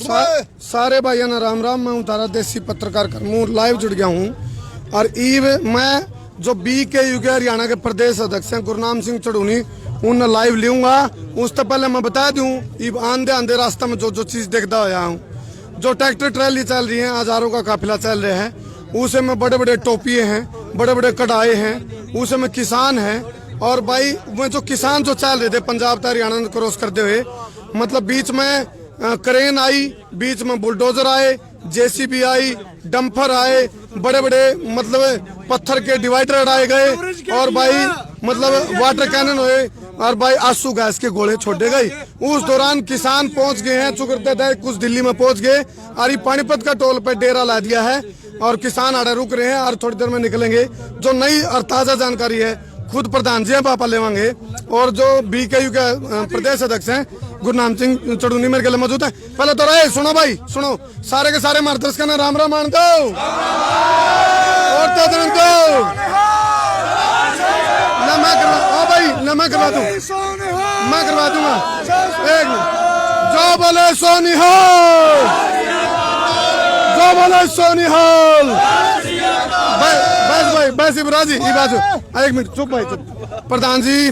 सारे भाइयों ने राम राम। मैं हूँ तारा देसी पत्रकार करमू लाइव जुड़ गया हूँ। और ईव मैं जो BKU के हरियाणा के प्रदेश अध्यक्ष हैं गुरनाम सिंह चढ़ूनी उन लाइव लूंगा। उससे पहले मैं बता दूं ईब आंधे आंधे रास्ता में जो चीज देखता आया हूँ, जो ट्रैक्टर ट्रैली चल रही है, हजारों का काफिला चल रहा है, उसे में बड़े बड़े टोपिए हैं, बड़े बड़े कढ़ाए हैं, उसे में किसान हैं। और भाई वो जो किसान जो चल रहे थे पंजाब से हरियाणा क्रॉस करते हुए, मतलब बीच में क्रेन आई, बीच में बुलडोजर आए, JCB आई, डंपर आए, बड़े बड़े मतलब पत्थर के डिवाइडर अड़ाए गए और भाई मतलब वाटर कैनन हुए और भाई आंसू गैस के गोले छोड़े गए। उस दौरान किसान पहुंच गए हैं, चुकरते थे कुछ दिल्ली में पहुंच गए और ये पानीपत का टोल पे डेरा ला दिया है और किसान आड़े रुक रहे हैं और थोड़ी देर में निकलेंगे। जो नई और ताजा जानकारी है खुद प्रधान जी पापा लेवांगे और जो BKU के प्रदेश अध्यक्ष हैं गुरनाम सिंह चढ़ूनी मेरे के लिए मौजूद है। पहले तो रहे सुनो भाई, सुनो सारे के सारे मार्ग दर्शक राम राम मान दो और तो जान दो ना मैं करवा भाई ना मैं करवा दूं, मैं करवा दूंगा। एक जो बोले सोनी हो, जो बोले सोनी हो। बस भाई बस इब्राजी ये बाजू एक मिनट चुप भाई चुप। प्रधान जी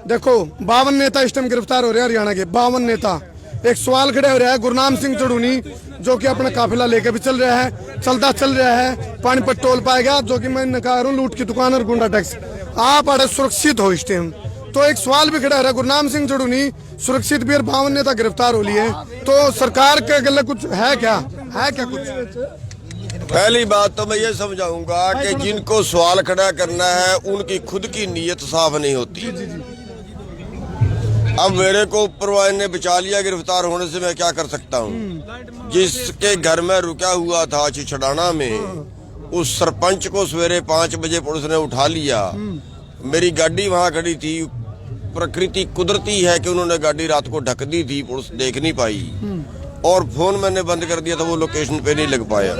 देखो 52 नेता इस टाइम गिरफ्तार हो रहे हैं हरियाणा के 52 नेता। एक सवाल खड़े हो रहा है गुरनाम सिंह चढ़ूनी जो कि अपना काफिला लेके भी चल रहा है, चल रहा है, पानीपत टोल पाएगा जो कि मैं कह रहा हूँ लूट की दुकान और गुंडा टैक्स। आप अड़े सुरक्षित हो इस टाइम, तो एक सवाल भी खड़ा हो रहा है गुरनाम सिंह चढ़ूनी सुरक्षित भी और 52 नेता गिरफ्तार हो लिए, तो सरकार के गले कुछ है क्या कुछ? पहली बात तो मैं ये समझाऊंगा कि जिनको सवाल खड़ा करना है उनकी खुद की नीयत साफ नहीं होती। अब मेरे को ऊपर वाले ने बचा लिया गिरफ्तार होने से, मैं क्या कर सकता हूँ? जिसके घर में रुका हुआ था छिछड़ाना में, उस सरपंच को सवेरे 5 बजे पुलिस ने उठा लिया। मेरी गाड़ी वहाँ खड़ी थी, प्रकृति कुदरती है कि उन्होंने गाड़ी रात को ढक दी थी, पुलिस देख नहीं पाई और फोन मैंने बंद कर दिया था, वो लोकेशन पे नहीं लग पाया।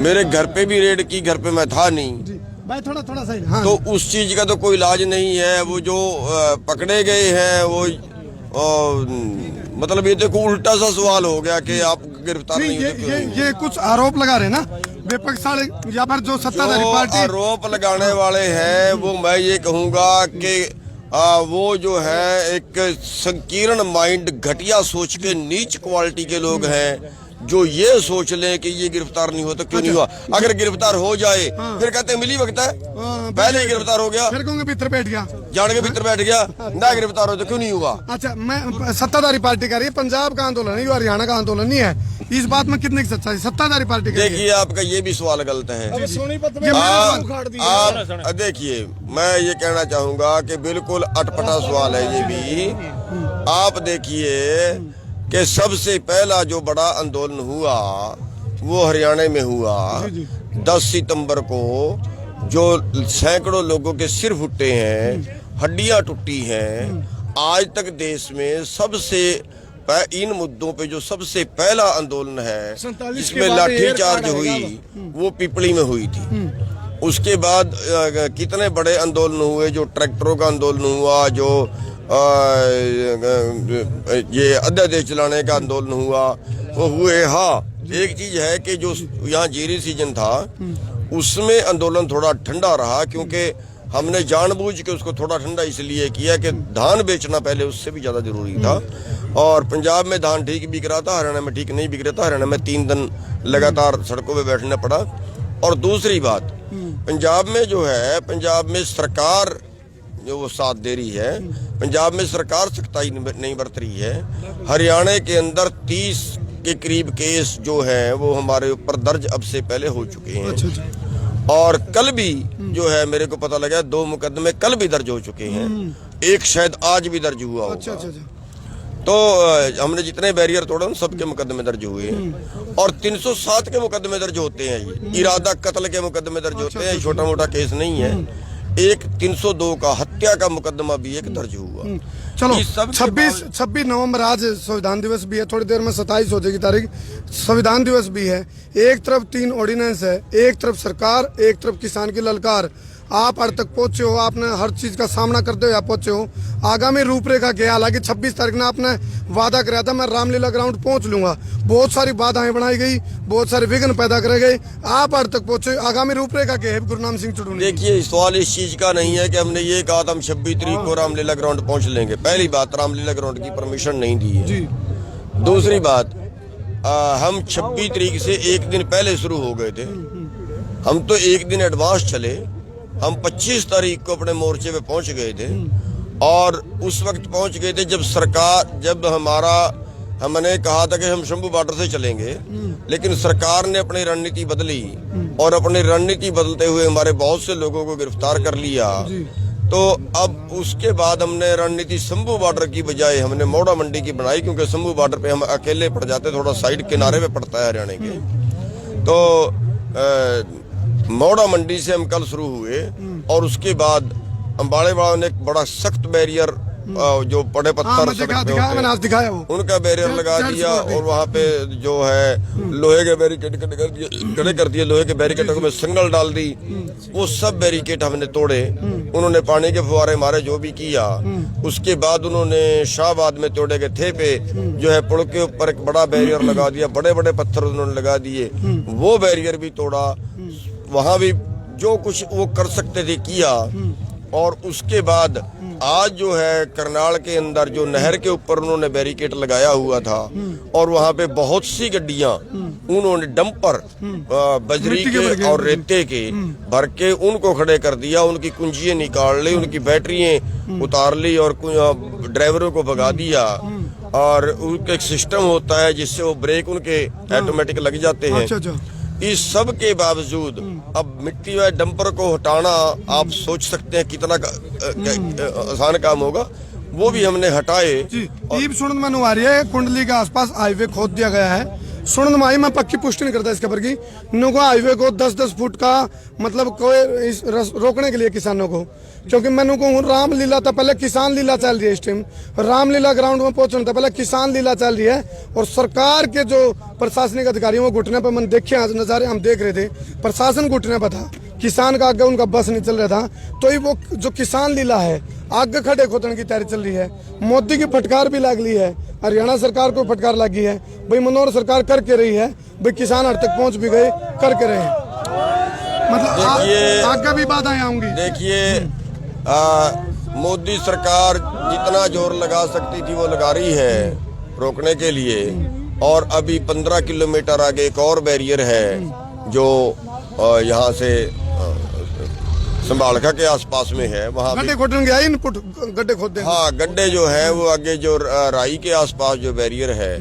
मेरे घर पे भी रेड की, घर पे मैं था नहीं भाई थोड़ा सही। हाँ। तो उस चीज का तो कोई इलाज नहीं है। वो जो पकड़े गए हैं वो मतलब ये देखो उल्टा सा सवाल हो गया कि आप गिरफ्तार नहीं होते। ये कुछ आरोप लगा रहे ना विपक्ष वाले या फिर जो सत्ताधारी पार्टी आरोप लगाने वाले हैं, वो मैं ये कहूँगा कि वो जो है एक संकीर्ण माइंड, घटिया सोच के नीच क्वालिटी के लोग हैं जो ये सोच लें कि ये गिरफ्तार नहीं होता। क्यों नहीं हुआ? अगर गिरफ्तार हो जाए फिर कहते हैं मिली वक्त है, पहले ही गिरफ्तार हो गया, फिर कहूँगे भीतर बैठ गया, जान के भीतर बैठ गया, ना गिरफ्तार हो तो क्यों नहीं हुआ? अच्छा मैं सत्ताधारी पार्टी कह रही है पंजाब का आंदोलन है, हरियाणा का आंदोलन नहीं है, इस बात में कितने की सच्चाई? सत्ताधारी पार्टी देखिए आपका ये भी सवाल गलत है। आप देखिए मैं ये कहना चाहूंगा कि बिल्कुल अटपटा सवाल है ये भी। आप देखिए कि सबसे पहला जो बड़ा आंदोलन हुआ वो हरियाणा में हुआ 10 सितंबर को, जो सैकड़ों लोगों के सिर फुटे हैं, हड्डियां टूटी हैं। आज तक देश में सबसे इन मुद्दों पे जो सबसे पहला आंदोलन है जिसमें लाठीचार्ज हुई वो पिपली में हुई थी। उसके बाद कितने बड़े आंदोलन हुए, जो ट्रैक्टरों का आंदोलन हुआ, जो ये अध्यादेश चलाने का आंदोलन हुआ, वो हुए। हाँ एक चीज है कि जो यहाँ जीरी सीजन था उसमें आंदोलन थोड़ा ठंडा रहा, क्योंकि हमने जानबूझ के उसको थोड़ा ठंडा इसलिए किया कि धान बेचना पहले उससे भी ज्यादा जरूरी था। और पंजाब में धान ठीक बिक रहा था, हरियाणा में ठीक नहीं बिक रहा था। हरियाणा में 3 दिन लगातार सड़कों पे बैठना पड़ा। और दूसरी बात, पंजाब में जो है, पंजाब में सरकार जो वो साथ दे रही है, पंजाब में सरकार सख्ताई नहीं बरत रही है। हरियाणा के अंदर 30 के करीब केस जो है वो हमारे ऊपर दर्ज अब से पहले हो चुके हैं। और कल भी जो है मेरे को पता लगा 2 मुकदमे कल भी दर्ज हो चुके हैं, एक शायद आज भी दर्ज हुआ होगा। तो हमने जितने बैरियर तोड़े उन सबके मुकदमे दर्ज हुए हैं। और 307 के मुकदमे दर्ज होते हैं, ये इरादा कत्ल के मुकदमे दर्ज होते हैं, छोटा मोटा केस नहीं है। एक 302 का हत्या का मुकदमा भी एक दर्ज हुआ। चलो 26 नवंबर आज संविधान दिवस भी है, थोड़ी देर में 27 हो जाएगी तारीख, संविधान दिवस भी है। एक तरफ 3 ऑर्डिनेंस है, एक तरफ सरकार, एक तरफ किसान की ललकार। आप हर तक पहुंचे हो, आपने हर चीज का सामना करते हुए आप पहुंचे हो। आगामी रूपरेखा क्या है? हालांकि 26 तारीख ने आपने वादा कराया था मैं रामलीला ग्राउंड पहुंच लूंगा, बहुत सारी बाधाएं बनाई गई, बहुत सारे विघ्न पैदा करे गए, आप हर तक पहुंचे। आगामी रूपरेखा क्या है गुरनाम सिंह चुड़ूनी? देखिए, सवाल इस चीज का नहीं है कि हमने ये कहा था हम 26 तारीख को रामलीला ग्राउंड पहुंच लेंगे। पहली बात, रामलीला ग्राउंड की परमिशन नहीं दी है जी। दूसरी बात, हम 26 तारीख से एक दिन पहले शुरू हो गए थे। हम तो एक दिन एडवांस चले। हम 25 तारीख को अपने मोर्चे पे पहुंच गए थे और उस वक्त पहुंच गए थे जब हमने कहा था कि हम शंभू बॉर्डर से चलेंगे, लेकिन सरकार ने अपनी रणनीति बदली और अपनी रणनीति बदलते हुए हमारे बहुत से लोगों को गिरफ्तार कर लिया। तो अब उसके बाद हमने रणनीति शंभू बॉर्डर की बजाय हमने मोड़ा मंडी की बनाई, क्योंकि शंभू बॉर्डर पे हम अकेले पड़ जाते, थोड़ा साइड किनारे पे पड़ता है हरियाणा के। तो मोड़ा मंडी से हम कल शुरू हुए और उसके बाद अम्बाड़े वालों ने एक बड़ा सख्त बैरियर जो बड़े पत्थर दिखाया उनका बैरियर लगा दिया और वहाँ पे जो है लोहे के बैरिकेड खड़े कर दिए। लोहे के बैरिकेडों में संगल डाल दी, वो सब बैरिकेड हमने तोड़े। उन्होंने पानी के फुहारे मारे, जो भी किया। उसके बाद उन्होंने शाहबाद में तोड़े के थे पे जो है पुल के ऊपर एक बड़ा बैरियर लगा दिया, बड़े बड़े पत्थर उन्होंने लगा दिए, वो बैरियर भी तोड़ा। वहां भी जो कुछ वो कर सकते थे किया। और उसके बाद आज जो है करनाल के अंदर जो नहर के ऊपर उन्होंने बैरिकेड लगाया हुआ था और वहां पे बहुत सी गड्डियां उन्होंने डंपर बजरी के और रेते के भर के उनको खड़े कर दिया, उनकी कुंजियां निकाल ली, उनकी बैटरियां उतार ली और ड्राइवरों को भगा दिया। और उनका एक सिस्टम होता है जिससे वो ब्रेक उनके ऑटोमेटिक लग जाते हैं। इस सब के बावजूद अब मिट्टी व डंपर को हटाना आप सोच सकते हैं कितना आसान काम होगा, वो भी हमने हटाए। सुनंद मनु आ रही है, कुंडली के आसपास हाईवे खोद दिया गया है। सुनंद माई मैं पक्की पुष्टि नहीं करता इसके पर की नुको हाईवे को 10-10 फुट का मतलब कोई रोकने के लिए किसानों को, क्योंकि मैंने कहूँ रामलीला था पहले किसान लीला चल रही है। इस टाइम रामलीला ग्राउंड में पहुंचना था पहले किसान लीला चल रही है और सरकार के जो प्रशासनिक अधिकारी वो घुटने पर मैंने देखे नजारे हम देख रहे थे, प्रशासन घुटने पर था, किसान का आगे उनका बस नहीं चल रहा था। तो ये वो जो किसान लीला है आगे खड़े खोदने की तैयारी चल रही है। मोदी की फटकार भी लग ली है, हरियाणा सरकार को फटकार लगी है भाई, मनोहर सरकार करके रही है भाई, किसान हर तक पहुंच भी गए करके रहे हैं। मतलब आगे भी बाधाएं आऊंगी। देखिए, मोदी सरकार जितना जोर लगा सकती थी वो लगा रही है रोकने के लिए। और अभी 15 किलोमीटर आगे एक और बैरियर है जो यहाँ से संभालखा के आसपास में है, वहाँ गड्ढे खोदने गड्ढे खोद। हाँ, गड्ढे जो है वो आगे जो राई के आसपास जो बैरियर है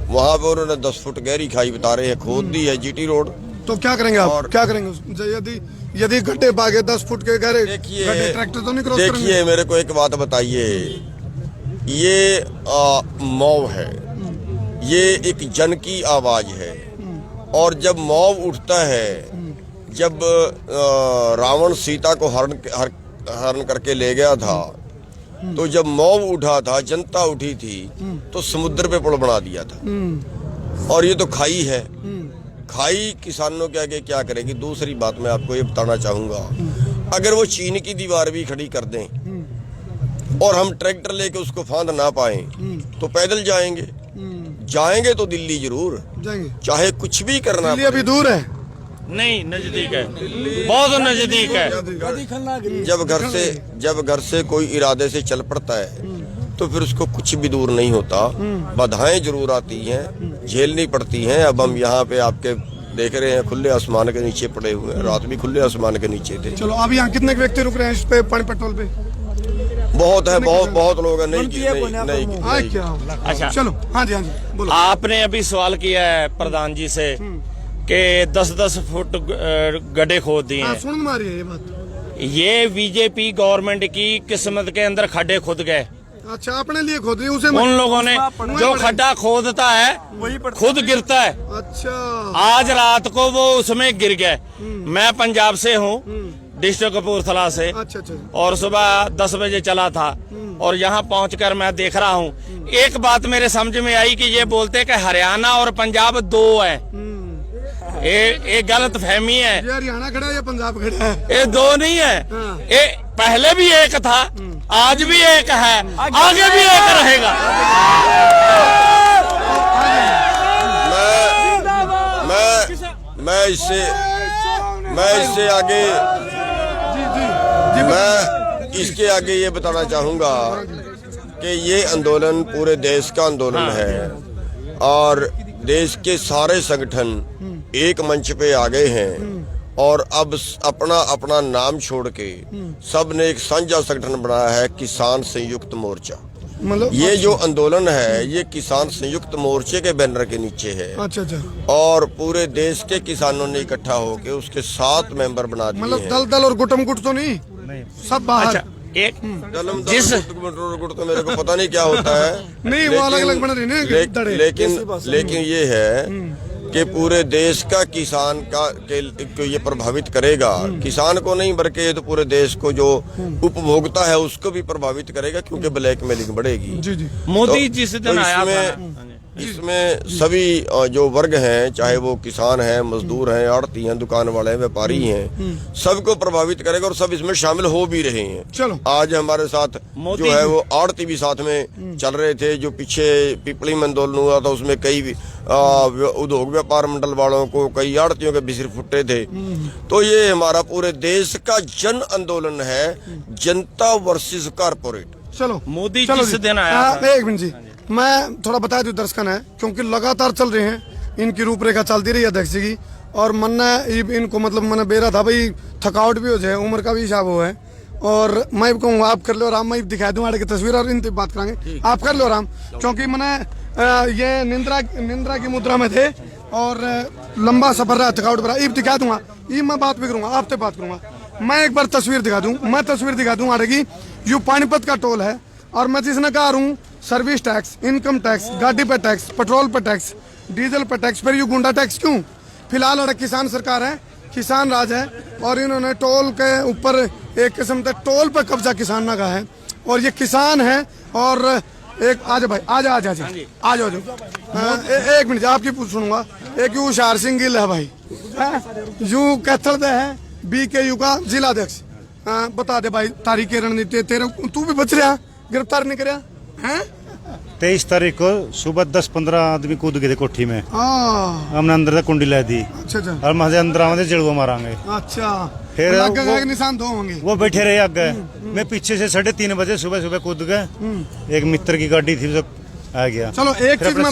वहाँ पे उन्होंने 10 फुट गहरी खाई बता रहे हैं खोद दी है जीटी रोड। तो क्या करेंगे आप? क्या करेंगे यदि गड्ढे पागे 10 फुट के गहरे? देखिए, ट्रैक्टर तो नहीं क्रॉस करेंगे। देखिए, मेरे को एक बात बताइए, ये मौव है, ये एक जन की आवाज है। और जब मौव उठता है, जब रावण सीता को हरण करके ले गया था, तो जब मौव उठा था, जनता उठी थी, तो समुद्र पे पुल बना दिया था। और ये तो खाई है, खाई किसानों के आगे क्या करेगी। दूसरी बात मैं आपको ये बताना चाहूंगा, अगर वो चीन की दीवार भी खड़ी कर दें और हम ट्रैक्टर लेके उसको फांद ना पाए तो पैदल जाएंगे तो दिल्ली जरूर जाएंगे, चाहे कुछ भी करना। दिल्ली अभी दूर है? नहीं, नजदीक है, बहुत नजदीक है। जब घर से कोई इरादे से चल पड़ता है तो फिर उसको कुछ भी दूर नहीं होता। बाधाएं जरूर आती हैं, झेलनी पड़ती हैं। अब हम यहाँ पे आपके देख रहे हैं खुले आसमान के नीचे पड़े हुए हैं, रात भी खुले आसमान के नीचे थे। चलो, अब यहाँ कितने व्यक्ति रुक रहे हैं इस पे पानी पेट्रोल पे? बहुत है, बहुत लोग हैं। नहीं। अच्छा, चलो, हाँ जी बोलो। आपने अभी सवाल किया है प्रधान जी से कि 10-10 फुट गड्ढे खोद दिए हैं। सुन मारी है ये बात। ये बीजेपी गवर्नमेंट की किस्मत के अंदर खड्डे खुद गए। अच्छा, अपने लिए खोद रही उसे? उन लोगों ने जो खड्डा खोदता है खुद गिरता है। अच्छा, आज रात को वो उसमें गिर गए। मैं पंजाब से हूँ, डिस्ट्रिक्ट कपूरथला से। अच्छा। और सुबह 10 बजे चला था और यहाँ पहुंचकर मैं देख रहा हूँ। एक बात मेरे समझ में आई कि ये बोलते कि हरियाणा और पंजाब 2 है। ये गलत फहमी है। ये हरियाणा खड़ा है या पंजाब खड़ा है? ये दो नहीं है, ये पहले भी एक था, आज भी एक है, आगे भी एक रहेगा। मैं इससे आगे मैं इसके आगे ये बताना चाहूंगा कि ये आंदोलन पूरे देश का आंदोलन है और देश के सारे संगठन एक मंच पे आ गए हैं और अब अपना अपना नाम छोड़ के सब ने एक साझा संगठन बनाया है, किसान संयुक्त मोर्चा। मतलब ये जो आंदोलन है ये किसान संयुक्त मोर्चे के बैनर के नीचे है। अच्छा। और पूरे देश के किसानों ने इकट्ठा होकर उसके 7 मेंबर बना दिए मतलब हैं। दल और गुटम गुट तो नहीं, सब बाहर। अच्छा, एक जिस गुट तो मेरे को पता नहीं क्या होता है। नहीं, वो अलग-अलग बन रही है लेकिन ये है कि पूरे देश का किसान को ये प्रभावित करेगा। किसान को नहीं बल्कि ये तो पूरे देश को जो उपभोक्ता है उसको भी प्रभावित करेगा, क्योंकि ब्लैकमेलिंग बढ़ेगी। जी। मोदी जिस दिन आया था, इसमें सभी जो वर्ग हैं, चाहे वो किसान हैं, मजदूर हैं, आड़ती हैं, दुकान वाले हैं, व्यापारी हैं, सबको प्रभावित करेगा और सब इसमें शामिल हो भी रहे हैं। चलो, आज हमारे साथ जो है वो आड़ती भी साथ में चल रहे थे। जो पीछे पिपली में आंदोलन हुआ था उसमें कई उद्योग व्यापार मंडल वालों को, कई आड़तियों के भी सिर फुटे थे। तो ये हमारा पूरे देश का जन आंदोलन है, जनता वर्सेस कारपोरेट। चलो, मोदी जिस दिन आया था, एक मिनट जी, मैं थोड़ा बता दूं दर्शकन है, क्योंकि लगातार चल रहे हैं, इनकी रूपरेखा चलती रही अध्यक्ष जी की, और मन इनको मतलब मैंने बेरा था भाई थकावट भी हो जाए, उम्र का भी हिसाब हो है, और मैं कहूँगा आप कर लो आराम, मैं दिखा दूँ आगे की तस्वीर और इन बात करेंगे, आप कर लो आराम, क्योंकि मैंने ये निंद्रा की मुद्रा में थे और लंबा सफर रहा, थकावट भरा, इब दिखा दूंगा, ये मैं बात भी करूंगा, आपसे बात करूंगा। मैं एक बार तस्वीर दिखा दूं आगे की, यू पानीपत का टोल है, और मैं जिसने कहा हूँ सर्विस टैक्स, इनकम टैक्स, गाड़ी पे टैक्स, पेट्रोल पे टैक्स, डीजल पे टैक्स, फिर यू गुंडा टैक्स क्यों? फिलहाल अरे किसान सरकार है, किसान राज है, और इन्होंने टोल के ऊपर एक किस्म से टोल पे कब्जा किसान का है, और ये किसान है। और एक आज भाई आ जाओ एक मिनट आपकी पूछ सुनूंगा। एक यू हुशियार सिंह गिल है भाई, यू कैथल दे है BKU का जिला अध्यक्ष, बता दे भाई तारीख की रणनीति तेरे, तू भी बच रहा, गिरफ्तार नहीं कराया है? 23 तारीख को सुबह 10-15 आदमी कूद गए थे कोठी में, हमने अंदर से कुंडी ला दी। अच्छा। और मजे अंदर आवे जड़ुआ मारांगे। अच्छा, फिर निशान दो होंगे, वो बैठे रहे आगे। मैं पीछे से 3:30 बजे सुबह कूद गए, एक मित्र की गाड़ी थी जो आ गया। चलो एक चीज मैं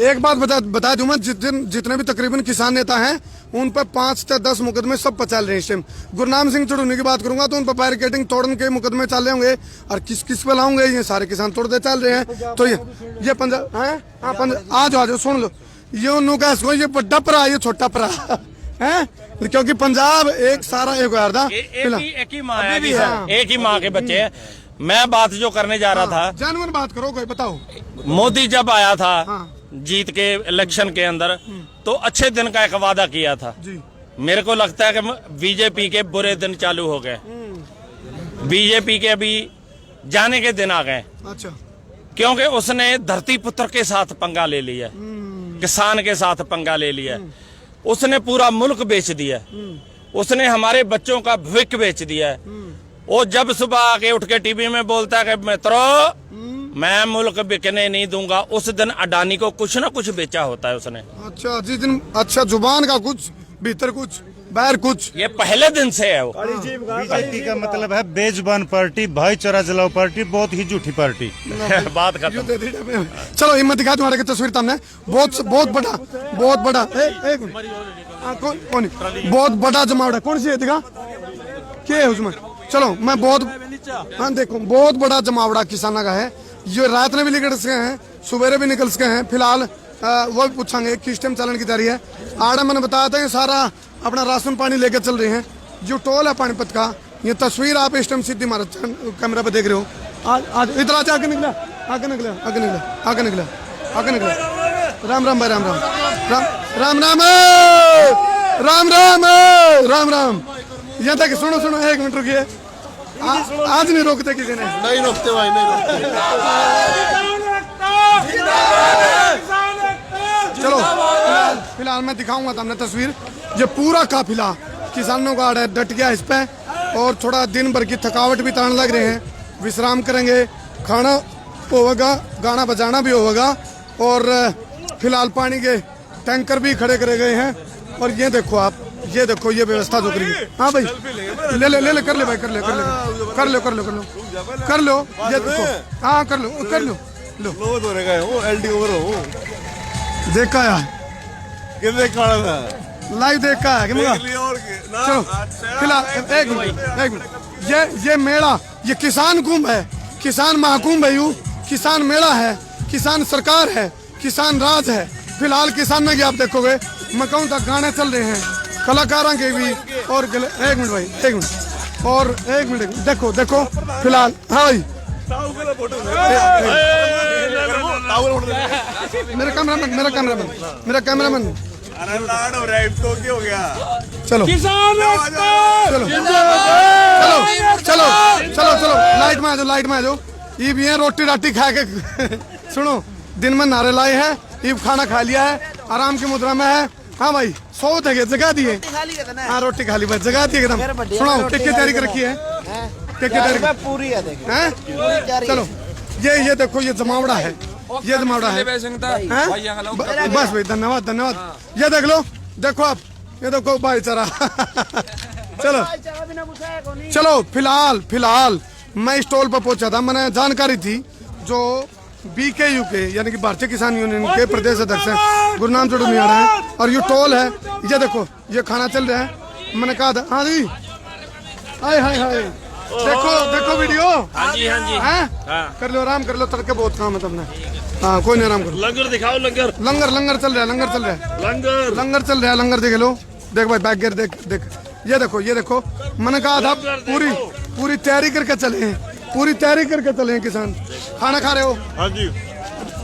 एक बात बता दूं, मैं जितने भी तकरीबन किसान नेता हैं उन पर 5 से 10 मुकदमे सब पर चल रहे हैं इस टाइम। गुरनाम सिंह चढ़ूनी की बात करूंगा तो उन पर बैरिकेडिंग तोड़ने के मुकदमे चल रहे होंगे, और किस पे लाऊंगे, ये सारे किसान तोड़ते चल रहे हैं। तो ये पंजाब है, आ जाओ सुन लो, ये उन्होंने कहा ये बड़ा भरा, ये छोटा भरा है, क्योंकि पंजाब एक सारा एक ही माँ के बच्चे हैं। मैं बात जो करने जा रहा था, जानवर बात करो, कोई बताओ। मोदी जब आया था जीत के इलेक्शन के अंदर, तो अच्छे दिन का एक वादा किया था जी। मेरे को लगता है कि बीजेपी के बुरे दिन चालू हो गए, बीजेपी के अभी जाने के दिन आ गए। अच्छा, क्योंकि उसने धरती पुत्र के साथ पंगा ले लिया, किसान के साथ पंगा ले लिया, उसने पूरा मुल्क बेच दिया, उसने हमारे बच्चों का भविष्य बेच दिया है। वो जब सुबह आके उठ के टीवी में बोलता है कि मित्रों मैं मुल्क बिकने नहीं दूंगा, उस दिन अडानी को कुछ ना कुछ बेचा होता है उसने। अच्छा, जिस दिन अच्छा जुबान का कुछ, भीतर कुछ, बाहर कुछ, ये पहले दिन से है वो। बीजेपी का मतलब है बेजुबान पार्टी, भाईचारा जलाओ पार्टी, बहुत ही झूठी पार्टी। बात खत्म। चलो हिम्मत दिखा तुम्हारे की तस्वीर तुमने, बहुत बड़ा बहुत बड़ा जमावड़ा कौन सी है, दिखा क्या है उसमें। चलो मैं देखो बहुत बड़ा जमावड़ा किसाना का है, ये रात में भी निकल सके हैं, सुबह भी निकल सके हैं। फिलहाल वो भी पूछेंगे किस टाइम चलन की तैयारी है। आड़ा मैंने बताया था ये सारा अपना राशन पानी लेकर चल रहे हैं। जो टोल है पानीपत का, ये तस्वीर आप इस टाइम सीधी हमारे कैमरा पे देख रहे हो। आज इधर आके निकला राम राम भाई, राम। यहाँ तक सुनो 1 मिनट रुकिए, आज नहीं रोकते किसी ने, नहीं रोकते भाई, नहीं रोकते। चलो फिलहाल फिलहाल मैं दिखाऊंगा तो हमने तस्वीर, ये पूरा काफिला किसानों का डट गया इस पे, और थोड़ा दिन भर की थकावट भी तान लग रहे हैं, विश्राम करेंगे, खाना होगा, गाना बजाना भी होगा, और फिलहाल पानी के टैंकर भी खड़े करे गए हैं। और ये देखो आप, ये देखो ये व्यवस्था जो करी है। हाँ भाई ले कर ले भाई, कर लो, ये देखो, हाँ कर लो देखा यार, लाइव देखा है चलो फिलहाल एक मिनट, ये मेला, ये किसान कुंभ है, किसान महाकुंभ है, यू किसान मेला है, किसान सरकार है, किसान राज है। फिलहाल किसान में आप देखोगे, मैं कहूँ तक गाने चल रहे हैं कलाकारों के भी, और एक मिनट भाई, एक मिनट और एक मिनट, देखो देखो फिलहाल। हाँ भाई मेरा कैमरामैन चलो चलो लाइट में आ जाओ, ये भी है रोटी राटी खा के सुनो, दिन में नारे लाए हैं, ये खाना खा लिया है, आराम की मुद्रा में है। हाँ भाई सौ थे जगह दिए, हाँ रोटी खा ली भाई, जगह दिए एकदम। सुनाओ टिक की तैयारी कर रखी है, टिक की तैयारी पूरी है। चलो ये देखो, ये जमावड़ा है, ये जमावड़ा है। बस भाई धन्यवाद। ये देख लो, देखो आप, ये देखो भाईचारा। चलो फिलहाल मैं स्टॉल पर पहुंचा था, मैंने जानकारी थी जो BKU के यानी कि भारतीय किसान यूनियन के प्रदेश अध्यक्ष हैं गुरनाम चौधरी आ रहे हैं, और ये टोल है, ये देखो ये खाना चल रहा है। मैंने कहा था हाँ जी, हाय देखो वीडियो, हाँ जी कर लो, आराम कर लो, तड़के बहुत काम है तुमने। हाँ कोई नहीं, आराम करो। लंगर दिखाओ, लंगर चल रहा है, लंगर चल रहा है, लंगर देख लो, देख भाई बैक गियर देख, ये देखो मैंने कहा था पूरी तैयारी करके चले हैं, किसान खाना खा रहे हो। हाँ जी,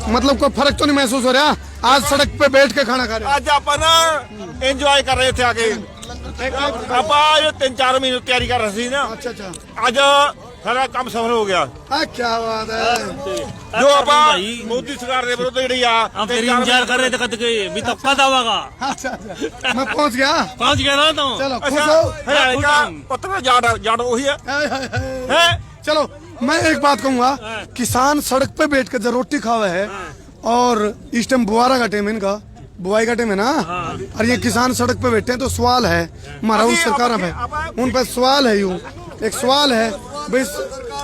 मतलब कोई फर्क तो नहीं महसूस हो रहा, आज सड़क पे बैठ के खाना खा रहे हो। आज अपन एंजॉय कर रहे थे आगे, आप 3-4 महीने तैयारी कर रहे थे ना। अच्छा आज सारा काम सफल हो गया। क्या बात है, जो आप मोदी सरकार ने विरोध इंतजार कर रहे थे कब आवागा। अच्छा मैं पहुंच गया ना, तो चलो खुश हो। पत्र जाट वही है। चलो मैं एक बात कहूंगा, किसान सड़क पे बैठ के रोटी खावा है, और इस टाइम बुआरा का टाइम, इनका बुआई का टाइम है ना, और ये किसान सड़क पे बैठे हैं, तो सवाल है हमारा उस सरकार पे, उन पर सवाल है, यूं एक सवाल है भाई।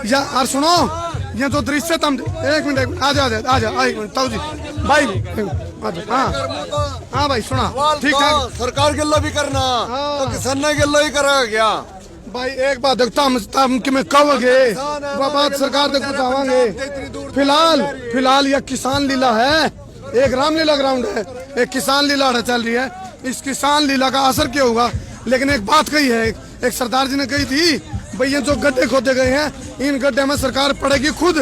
या और सुनो, ये तो दृश्य तुम, एक मिनट आ जा ताऊ जी भाई, हाँ भाई सुना, ठीक है, सरकार गिल्ला भी करना तो किसान ने गिल्ला ही करा क्या भाई। एक बात देखता हम कि मैं कहोगे बात सरकार तक पहुंचावांगे। फिलहाल यह किसान लीला है, एक रामलीला ग्राउंड है, एक किसान लीला चल रही है। इस किसान लीला का असर क्या होगा, लेकिन एक बात कही है, एक सरदार जी ने कही थी, भाई ये जो गड्ढे खोदे गए हैं, इन गड्ढे में सरकार पड़ेगी खुद,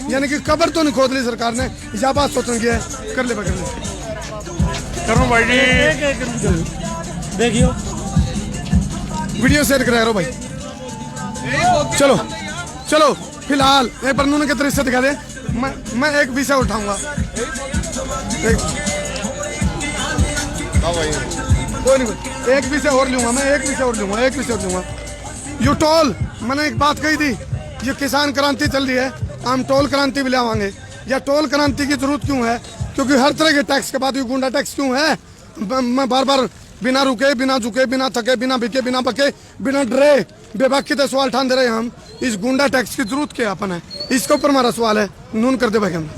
यानी कि कब्र तो नहीं खोद ली सरकार ने, यह बात सोचेंगे। कर ले करो भाई जी, देखियो वीडियो शेयर करा रहा भाई। चलो फिलहाल एक बार नूने के दृश्य दिखा दे, मैं एक विषय उठाऊंगा। कोई नहीं, एक विषय और लूंगा मैं, एक विषय और लूंगा। यू टोल, मैंने एक बात कही थी, ये किसान क्रांति चल रही है, हम टोल क्रांति भी लावांगे। या टोल क्रांति की जरूरत क्यों है, क्योंकि हर तरह के टैक्स के बाद ये गुंडा टैक्स क्यों है। मैं बार बिना रुके, बिना झुके, बिना थके, बिना बिके, बिना बके, बिना डरे बेबाकी तो सवाल ठान दे रहे हम, इस गुंडा टैक्स की जरूरत क्या अपन है, इसके ऊपर हमारा सवाल है। नून कर दे भाई हम,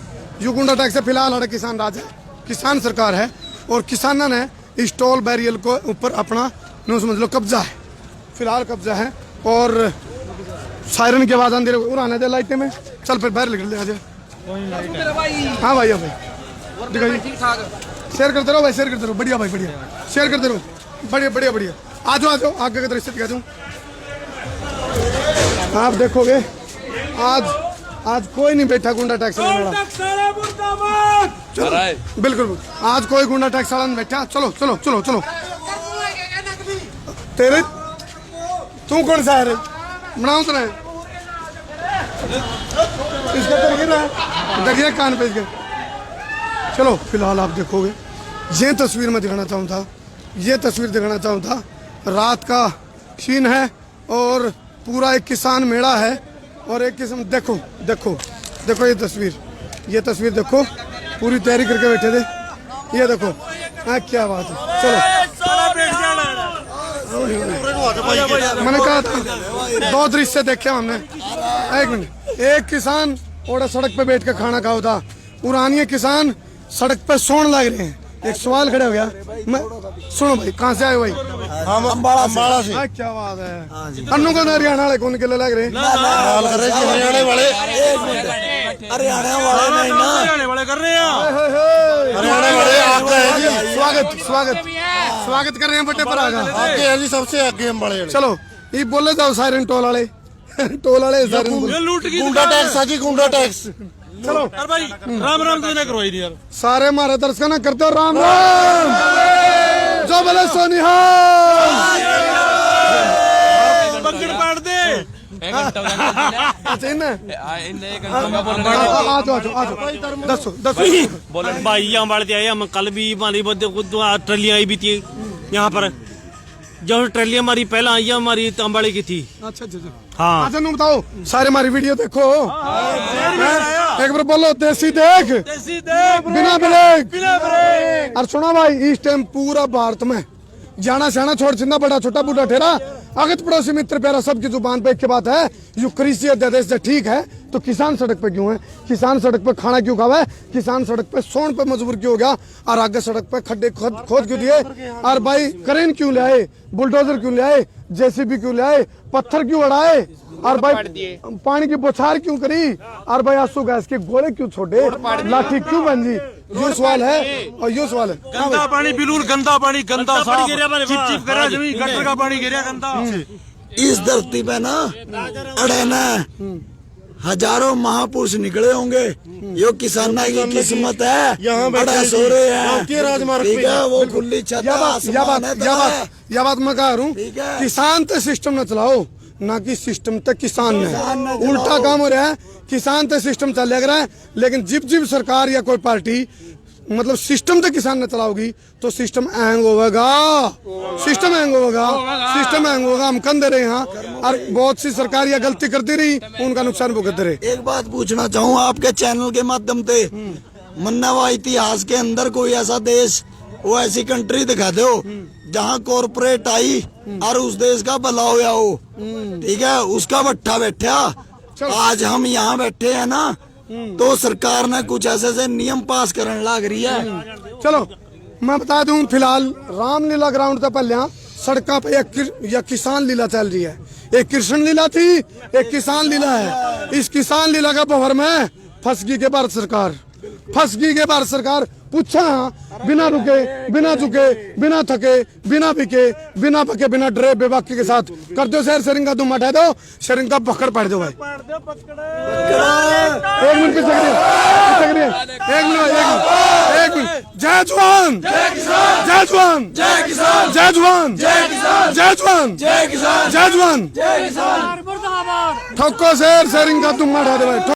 ये गुंडा टैक्स है। फिलहाल हमारा किसान राज है, किसान सरकार है, और किसानों ने इस टोल बैरियर को ऊपर अपना नो समझ लो कब्जा है, फिलहाल कब्जा है। और सायरन की आवाज आने दे, उड़ाने दे लाइटें में, चल फिर बाहर निकल दे। हाँ भाई दिखाइए, शेयर करते रहो भाई, शेयर करते रहो, बढ़िया भाई बढ़िया, शेयर करते रहो, बढ़िया। आ जाओ आगे का दृश्य दिखा दूं। आप देखोगे आज कोई नहीं बैठा गुंडा टैक्स वाला, बिल्कुल आज कोई गुंडा टैक्स वाला नहीं बैठा। चलो तेरे तू कौन सा है बनाऊ तो नहीं, इसका तो गिर रहा है, दरिया कान पे इसके। चलो फिलहाल आप देखोगे, ये तस्वीर मैं दिखाना चाहूँ था ये तस्वीर दिखाना चाहूँ था। रात का सीन है और पूरा एक किसान मेला है और एक किस्म देखो देखो देखो ये तस्वीर देखो, पूरी तैयारी करके बैठे थे। ये देखो क्या बात है। चलो मैंने कहा था 2 दृश्य देखे हमने। एक मिनट, एक किसान और सड़क पे बैठ के खाना खाओ था, पुरानी किसान सड़क पे सोने लग रहे हैं। एक सवाल खड़ा हो गया, मैं सुनो भाई कहाँ से आए भाई? हम अम्बाड़ा से। क्या बात है। अन्नू को हरियाणा वाले कौन के लिए लग रहे हैं? हरियाणा वाले नहीं ना, हरियाणा वाले कर रहे हैं। हरियाणा वाले आपका है जी। स्वागत स्वागत स्वागत कर रहे हैं बट्टे पर आगा। आपके है जी, सबसे आगे अम्बाड़े वाले। चलो ये बोले जाओ सायरन टोल वाले टोल वाले सायरन बोले। लूट की गुंडा टैक्स है जी, गुंडा टैक्स। चलो अरे भाई राम राम तो नहीं करवाई यार। सारे हमारे दर्शक ना करते हो राम राम, जो बोले सोनिहाल। बंगड़ पाड़ दे। अच्छा इन्हें दसो बोले भाई यहाँ वाले आए हम कल भी हमारी ट्रलियां आई भी थी यहाँ पर, जो ट्रलियां हमारी पहला आई हमारी अम्बाड़े की थी। अच्छा अच्छा हाँ अच्छा, बताओ सारे हमारी वीडियो देखो। एक बार बोलो देसी देख बिना ब्रेक। और सुना भाई, इस टाइम पूरा भारत में जाना सियाना छोड़ चिंदा बड़ा छोटा बूढ़ा ठेरा अगत पड़ोसी मित्र प्यारा सबकी जुबान पे एक की बात है, जो कृषि अध्यादेश से ठीक है तो किसान सड़क पे क्यों है? किसान सड़क पे खाना क्यों खावा है? किसान सड़क पे सोन पे मजबूर क्यों हो गया? और आगे सड़क पे खड्डे खोद क्यों दिए? और भाई क्रेन क्यों ले आए? बुलडोजर क्यों ले आए? जेसीबी क्यों ले आए? पत्थर क्यों उड़ाए? और भाई पानी की बौछार क्यों करी? और भाई आंसू गैस के गोले क्यों छोड़े? लाठी क्यों बंदी? ये सवाल है और ये सवाल है। गंदा पानी बिल्कुल गंदा पानी, गंदा साफ चिप चिप कर रहा जमीन, गटर का पानी गिरा गंदा। इस धरती पे ना अड़े न हजारों महापुरुष निकले होंगे, यो किसाना की किस्मत है। यहाँ बड़ा सो रहे हैं, ठीक है, वो खुली छत या बात मैं कह रहा हूँ, किसान तो सिस्टम न चलाओ ना कि सिस्टम तक किसान ने। उल्टा काम हो रहा है, किसान तो सिस्टम चल रहा है, लेकिन जिप सरकार या कोई पार्टी मतलब सिस्टम तो किसान ने चलाओगी तो सिस्टम हैंग होगा, सिस्टम हैंग होगा, सिस्टम हैंग होगा। हम कंधे रहे यहाँ और बहुत सी सरकार या गलती करती रही, उनका नुकसान भुगतते रहे। एक बात पूछना चाहूँ आपके चैनल के माध्यम से, मन्नावा इतिहास के अंदर कोई ऐसा देश, वो ऐसी कंट्री दिखा दो जहाँ कॉर्पोरेट आई और उस देश का भला होया हो, ठीक है, उसका भट्ठा बैठा। आज हम यहाँ बैठे हैं ना, तो सरकार ने कुछ ऐसे नियम पास करने लग रही है। चलो मैं बता दूं, फिलहाल रामलीला ग्राउंड से पहले सड़कों पे या किसान लीला चल रही है। एक कृष्ण लीला थी, एक किसान लीला है। इस किसान लीला का बहर में फंस गई के भारत सरकार, फंस गई के भारत सरकार। पूछा बिना रुके, बिना झुके, बिना थके, बिना बिके, बिना पके, बिना डरे बेबाकी के साथ कर दो शहर शरिंग का तुम हटा दो, शरिंग का पकड़ पड़ दो भाई। एक मिनट पीछे करिए, एक मिनट। जय जवान, जय जवान, जय किसान, जय जवान, जय किसान, जय जवान, जय किसान, जय जवान, जय किसान। ठोको शहर शरिंग का तुम हटा दो भाई।